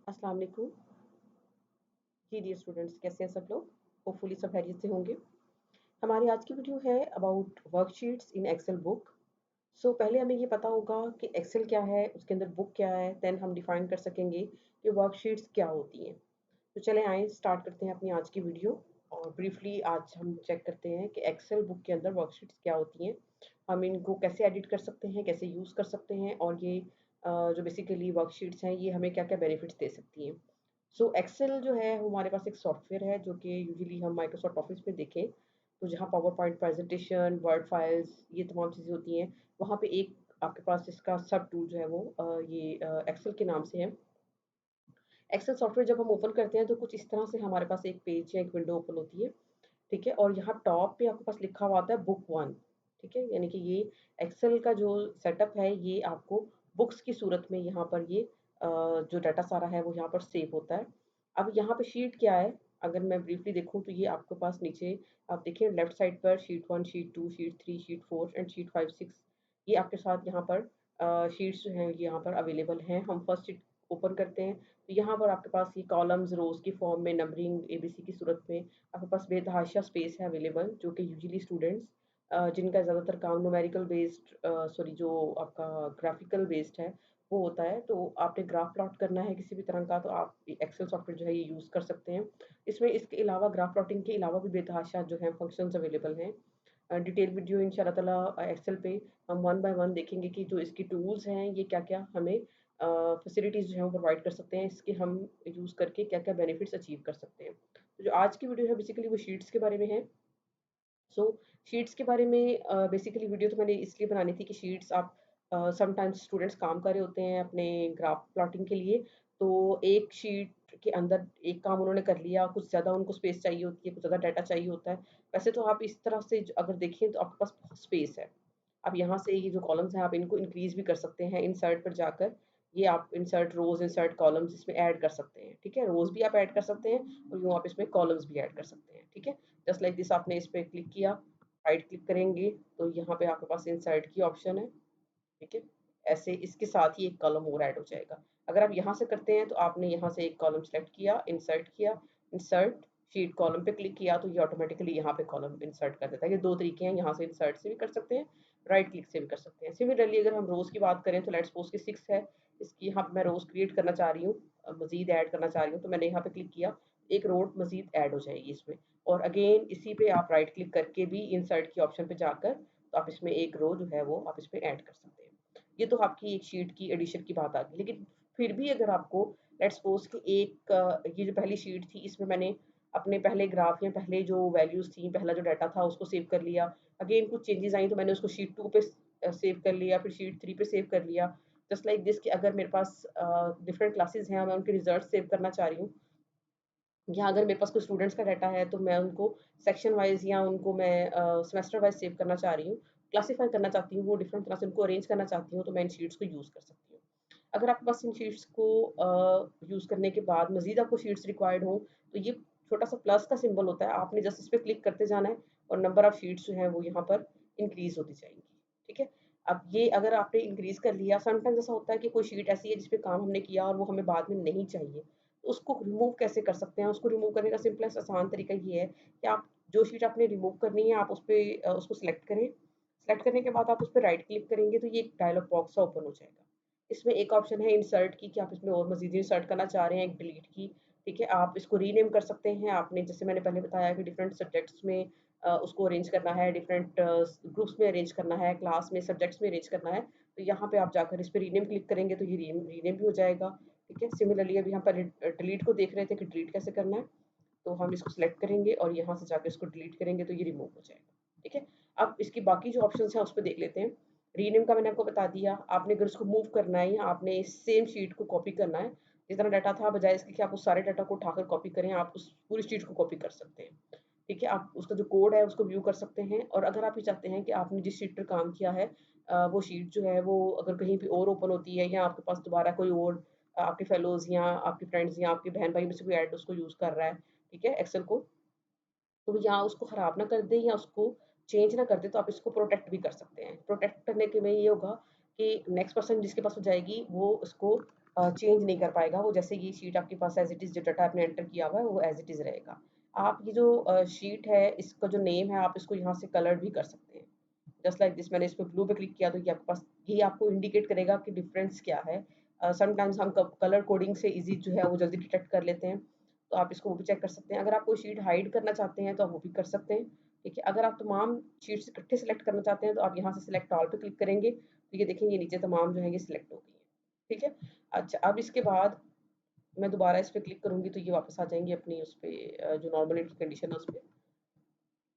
अस्सलाम वालेकुम। जी dear students, कैसे हैं सब लोग? होपफुली सब खैरियत से होंगे। हमारी आज की वीडियो है about worksheets in Excel book. पहले हमें ये पता होगा कि एक्सेल क्या है, उसके अंदर बुक क्या है, देन हम डिफाइन कर सकेंगे कि वर्कशीट्स क्या होती हैं। तो चलें आएँ स्टार्ट करते हैं अपनी आज की वीडियो। और ब्रीफली आज हम चेक करते हैं कि एक्सेल बुक के अंदर वर्कशीट्स क्या होती हैं, हम इनको कैसे एडिट कर सकते हैं, कैसे यूज़ कर सकते हैं, और ये जो बेसिकली वर्कशीट्स हैं ये हमें क्या-क्या बेनिफिट्स दे सकती हैं। एक्सेल जो है वो हमारे पास एक सॉफ्टवेयर है जो कि यूजुअली हम माइक्रोसॉफ्ट ऑफिस में देखें तो जहाँ power point presentation, word files, ये तमाम चीज़ें होती हैं, वहाँ पे एक आपके पास इसका सब टूल जो है वो ये एक्सेल के नाम से है। एक्सेल सॉफ्टवेयर जब हम ओपन करते हैं तो कुछ इस तरह से हमारे पास एक पेज या एक विंडो ओपन होती है, ठीक है? और यहाँ टॉप पे आपके पास लिखा हुआ आता है बुक 1, ठीक है? यानी कि ये एक्सेल का जो सेटअप है ये आपको बुक्स की सूरत में यहाँ पर ये जो डाटा सारा है वो यहाँ पर सेव होता है। अब यहाँ पे शीट क्या है? अगर मैं ब्रीफली देखूँ तो ये आपके पास नीचे आप देखिए लेफ्ट साइड पर sheet 1, sheet 2, sheet 3, sheet 4 and sheet 5, 6 ये आपके साथ यहाँ पर शीट्स जो हैं ये यहाँ पर अवेलेबल हैं। हम फर्स्ट शीट ओपन करते हैं, तो यहाँ पर आपके पास ये कॉलम्स, रोज़ की फॉर्म में नंबरिंग एबीसी की सूरत में आपके पास बेतहाशा स्पेस है अवेलेबल, जो कि यूजुअली स्टूडेंट्स जिनका ज़्यादातर काम न्यूमेरिकल बेस्ड सॉरी जो आपका ग्राफिकल बेस्ड है वो होता है, तो आपने ग्राफ प्लॉट करना है किसी भी तरह का तो आप एक्सेल सॉफ्टवेयर जो है ये यूज़ कर सकते हैं। इसमें इसके अलावा ग्राफ प्लॉटिंग के अलावा भी बेतहाशा जो है फंक्शंस अवेलेबल हैं। डिटेल वीडियो इंशाल्लाह ताला एक्सेल पे हम वन बाय वन देखेंगे कि जो इसकी टूल्स हैं ये क्या-क्या हमें फैसिलिटीज़ जो हैं वो प्रोवाइड कर सकते हैं, इसके हम यूज़ करके क्या-क्या बेनिफिट्स अचीव कर सकते हैं। तो जो आज की वीडियो है बेसिकली वो शीट्स के बारे में है। सो शीट्स के बारे में बेसिकली वीडियो तो मैंने इसलिए बनानी थी कि शीट्स आप समटाइम्स स्टूडेंट्स काम कर रहे होते हैं अपने ग्राफ प्लॉटिंग के लिए, तो एक शीट के अंदर एक काम उन्होंने कर लिया, कुछ ज़्यादा उनको स्पेस चाहिए होती है, कुछ ज़्यादा डाटा चाहिए होता है। वैसे तो आप इस तरह से अगर देखें तो आपके पास बहुत स्पेस है। अब यहाँ से ये जो कॉलम्स हैं आप इनको इंक्रीज़ भी कर सकते हैं, इंसर्ट पर जाकर ये आप इंसर्ट रोज़, इंसर्ट कॉलम्स इसमें ऐड कर सकते हैं, ठीक है? रोज़ भी आप ऐड कर सकते हैं और यूँ आप इसमें कॉलम्स भी ऐड कर सकते हैं, ठीक है? जस्ट लाइक दिस आपने इस पे क्लिक किया, राइट क्लिक करेंगे तो यहाँ पे आपके पास इंसर्ट की ऑप्शन है, ठीक है? ऐसे इसके साथ ही एक कॉलम और ऐड हो जाएगा। अगर आप यहाँ से करते हैं तो आपने यहाँ से एक कॉलम सेलेक्ट किया, इंसर्ट शीट कॉलम पे क्लिक किया तो ये ऑटोमेटिकली यहाँ पे कॉलम इंसर्ट कर देता है। ये 2 तरीके हैं, यहाँ से इंसर्ट से भी कर सकते हैं, राइट क्लिक से भी कर सकते हैं। सिमिलरली अगर हम रोज़ की बात करें तो लेट्स सपोज़ कि 6 है, इसकी यहाँ पे मैं रोज़ क्रिएट करना चाह रही हूँ, मज़ीद ऐड करना चाह रही हूँ, तो मैंने यहाँ पे क्लिक किया, एक रो मज़ीद ऐड हो जाएगी इसमें। और अगेन इसी पे आप राइट क्लिक करके भी इंसर्ट की ऑप्शन पे जाकर तो आप इसमें एक रो जो है वो आप इसमें ऐड कर सकते हैं। ये तो आपकी एक शीट की एडिशन की बात आ गई। लेकिन फिर भी अगर आपको लेट्स सपोज़ कि एक ये जो पहली शीट थी इसमें मैंने अपने पहले ग्राफ या पहले जो वैल्यूज़ थी, पहला जो डाटा था उसको सेव कर लिया। अगेन कुछ चेंजेज़ आई तो मैंने उसको शीट 2 पे सेव कर लिया, फिर शीट 3 पे सेव कर लिया। जस्ट लाइक दिस कि अगर मेरे पास डिफरेंट क्लासेस हैं, मैं उनके रिजल्ट सेव करना चाह रही हूँ, या अगर मेरे पास कोई स्टूडेंट्स का डाटा है तो मैं उनको सेक्शन वाइज़ या उनको मैं सेमेस्टर वाइज़ सेव करना चाह रही हूँ, क्लासिफाई करना चाहती हूँ, वो डिफरेंट तरह से उनको अरेंज करना चाहती हूँ, तो मैं इन शीट्स को यूज़ कर सकती हूँ। अगर आपके पास इन शीट्स को यूज़ करने के बाद मज़ीद आपको शीट्स रिक्वायर्ड हो, तो ये छोटा-सा प्लस का सिंबल होता है, आपने जस्ट इस पे क्लिक करते जाना है और नंबर ऑफ शीट्स जो हैं वो यहाँ पर इंक्रीज़ होती जाएँगी, ठीक है? अब ये अगर आपने इंक्रीज़ कर लिया, समटाइम्स ऐसा होता है कि कोई शीट ऐसी है जिस पे काम हमने किया और वो हमें बाद में नहीं चाहिए, तो उसको रिमूव कैसे कर सकते हैं? उसको रिमूव करने का सिंपलेस्ट आसान तरीका ये है कि आप जो शीट आपने रिमूव करनी है, आप उसको सिलेक्ट करें। सिलेक्ट करने के बाद आप उस पे राइट क्लिक करेंगे तो ये एक डायलॉग बॉक्स सा ओपन हो जाएगा। इसमें एक ऑप्शन है इंसर्ट की कि आप इसमें और मज़ीद इंसर्ट करना चाह रहे हैं, एक डिलीट की, ठीक है? आप इसको रीनेम कर सकते हैं, आपने जैसे मैंने पहले बताया कि डिफरेंट सब्जेक्ट्स में उसको अरेंज करना है, डिफरेंट ग्रुप्स में अरेंज करना है, क्लास में, सब्जेक्ट्स में अरेंज करना है, तो यहाँ पे आप जाकर इस पे रीनेम क्लिक करेंगे तो ये रीनेम भी हो जाएगा, ठीक है? सिमिलरली अभी हम पहले डिलीट को देख रहे थे कि डिलीट कैसे करना है, तो हम इसको सिलेक्ट करेंगे और यहाँ से जाके इसको डिलीट करेंगे तो ये रिमूव हो जाएगा, ठीक है? अब इसकी बाकी जो ऑप्शंस हैं उस पे देख लेते हैं। रीनेम का मैंने आपको बता दिया, आपने अगर उसको मूव करना है या आपने इस सेम शीट को कॉपी करना है, जितना डाटा था बजाय इसके कि आप उस सारे डाटा को उठाकर कॉपी करें, आप उस पूरी शीट को कॉपी कर सकते हैं, ठीक है? आप उसका जो कोड है उसको व्यू कर सकते हैं और अगर आप ये चाहते हैं कि आपने जिस शीट पर काम किया है वो शीट जो है वो अगर कहीं पे और ओपन होती है या आपके पास दोबारा कोई और आपके फेलोज़ या आपके फ्रेंड्स या आपके बहन-भाई में से कोई ऐड उसको यूज़ कर रहा है, ठीक है, एक्सेल को, तो या उसको खराब ना कर दें या उसको चेंज ना कर दें, तो आप इसको प्रोटेक्ट भी कर सकते हैं। प्रोटेक्ट करने के में ये होगा कि नेक्स्ट पर्सन जिसके पास वो जाएगी, वो उसको चेंज नहीं कर पाएगा। वो जैसे ये शीट आपके पास एज़ इट इज़ जो डाटा आपने एंटर किया हुआ है वो एज़ इट इज़ रहेगा। आप ये जो शीट है इसका जो नेम है आप इसको यहाँ से कलर भी कर सकते हैं। जस्ट लाइक दिस मैंने इस पे ब्लू पे क्लिक किया तो ये आपके पास ये आपको इंडिकेट करेगा कि डिफरेंस क्या है। समटाइम्स हम कलर कोडिंग से इजी जो है वो जल्दी डिटेक्ट कर लेते हैं, तो आप इसको वो भी चेक कर सकते हैं। अगर आप कोई शीट हाइड करना चाहते हैं तो आप वो भी कर सकते हैं। ठीक है, अगर आप तमाम शीट्स इकट्ठे सेलेक्ट करना चाहते हैं तो आप यहाँ से सिलेक्ट ऑल पे क्लिक करेंगे तो ये देखेंगे नीचे तमाम जो है ये सिलेक्ट हो गई है। ठीक है, अच्छा अब इसके बाद मैं दोबारा इस पे क्लिक करूंगी तो ये वापस आ जाएंगी अपनी उस पे जो नॉर्मल कंडीशन है उस पे।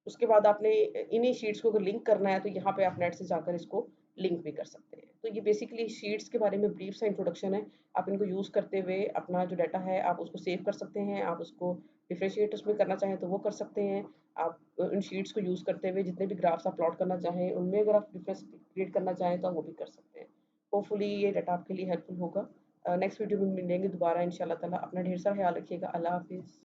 उसके बाद आपने इन्हीं शीट्स को अगर लिंक करना है तो यहाँ पे आप नेट से जाकर इसको लिंक भी कर सकते हैं। तो ये बेसिकली शीट्स के बारे में ब्रीफ सा इंट्रोडक्शन है। आप इनको यूज़ करते हुए अपना जो डाटा है आप उसको सेव कर सकते हैं, आप उसको डिफरेंशिएट उसमें करना चाहें तो वो कर सकते हैं। आप इन शीट्स को यूज़ करते हुए जितने भी ग्राफ्स आप प्लॉट करना चाहें उनमें अगर आप डिफरेंस क्रिएट करना चाहें तो आप वो भी कर सकते हैं। होपफुली ये डाटा आपके लिए हेल्पफुल होगा। नेक्स्ट वीडियो में मिलेंगे दोबारा इंशाल्लाह ताला। अपना ढेर सारा ख्याल रखिएगा। अल्लाह हाफ़िज़।